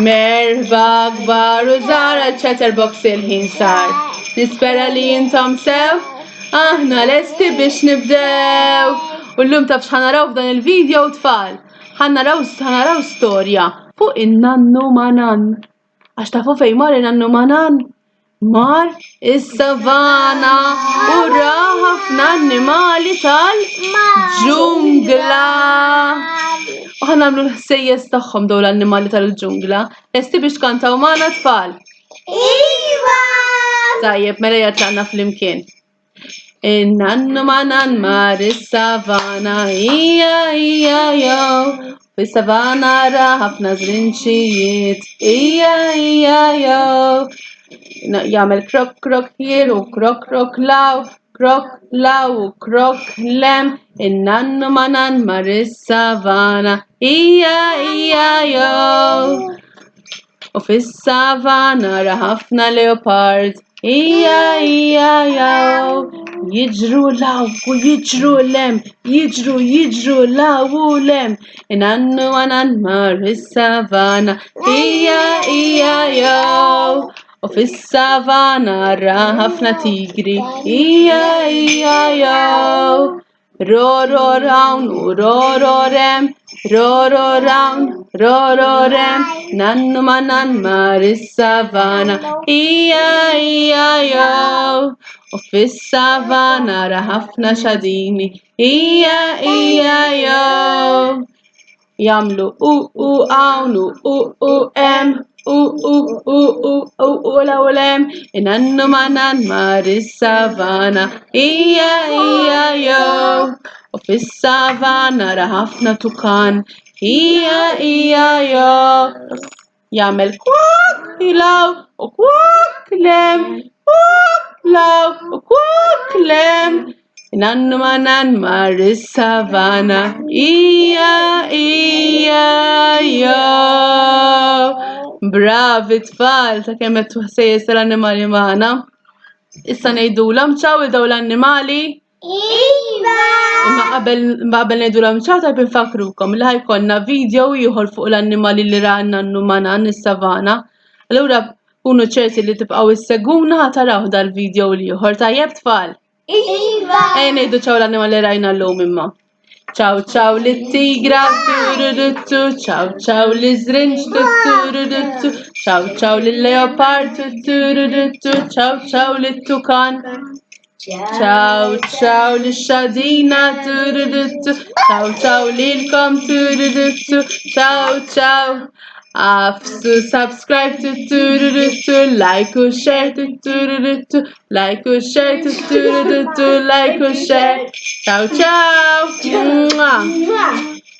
Merba kbar u żgħar chatterbox il-ħin sar. Nispera li jintom sew, aħna lesti biex nibdew. U llum taf x'ħanaraw f'dan il-video tfal. Ħanaraw storja fuq in-nannu Manan. Għax tafu fejn mar in-nannu Manan? Mar is-savana u ra ħafna annimali tal-ġungla. U ħanamlu l-ħsejjes tagħhom dawn l-annimali tal-ġungla. Lesti biex tkantaw magħna tfal? Iva! Tajjeb, mela jgħatlaqna fl-imkien. In-nannu Manan mar is-savana, ija jow. Fis-savana ra ħafna żrinċijiet, ija jow. Jagħmel krok krok hier u krok krok law. Krok law u krok lem, in-nannu Manan mar is-savana, ija jow. U fis-savana ra ħafna leopard, ija jow. Jiġru law u jiġru lem, jiġru law u lem, in-nannu Manan mar is-savana, ija jow. U fis-savana ra ħafna tigri, ija jow. Ro rawn u ro rem, ro rawn, nannu Manan mar is-savana, ija jow. U fis-savana ra ħafna xadini, ija jow. Jamlu u hawn u em, u lem, in-nannu Manan mar is-savana, ija jow. U fis-savana ra ħafna tukan, ija jow. Jagħmel kwak law u kwak lem, kwak law u kwak lem, in-nannu Manan mar is-savana, ija jow. Bravi tfal, ta' kemm qed ħsejjes tal-annimali magħna. Issa ngħidulhom ċaw dawn l-annimali. Iva! Imma qabel ngħidulhom ċaw tajb infakrukom li ħajkollna video ieħor fuq l-annimali li ra n-nannu Manan is-savana. Allura kunu ċerti li tibqgħu isseguna ħataraw dal-video ieħor tajjeb tfal. Iva! Ejja ngħidu ċaw l-annimali li rajna llum imma. Ciao lit-tigra, tururuttu, ciao li-żrinċ, tururuttu, ciao lill-leopard, tururuttu, ciao lit-tukan, ciao lix-xadina, tururuttu, ciao lilkom, tururuttu, ciao. Afsu subscribe tururuttu, like u share tururuttu, like u share tururuttu, like u share. Ciao. Mwah!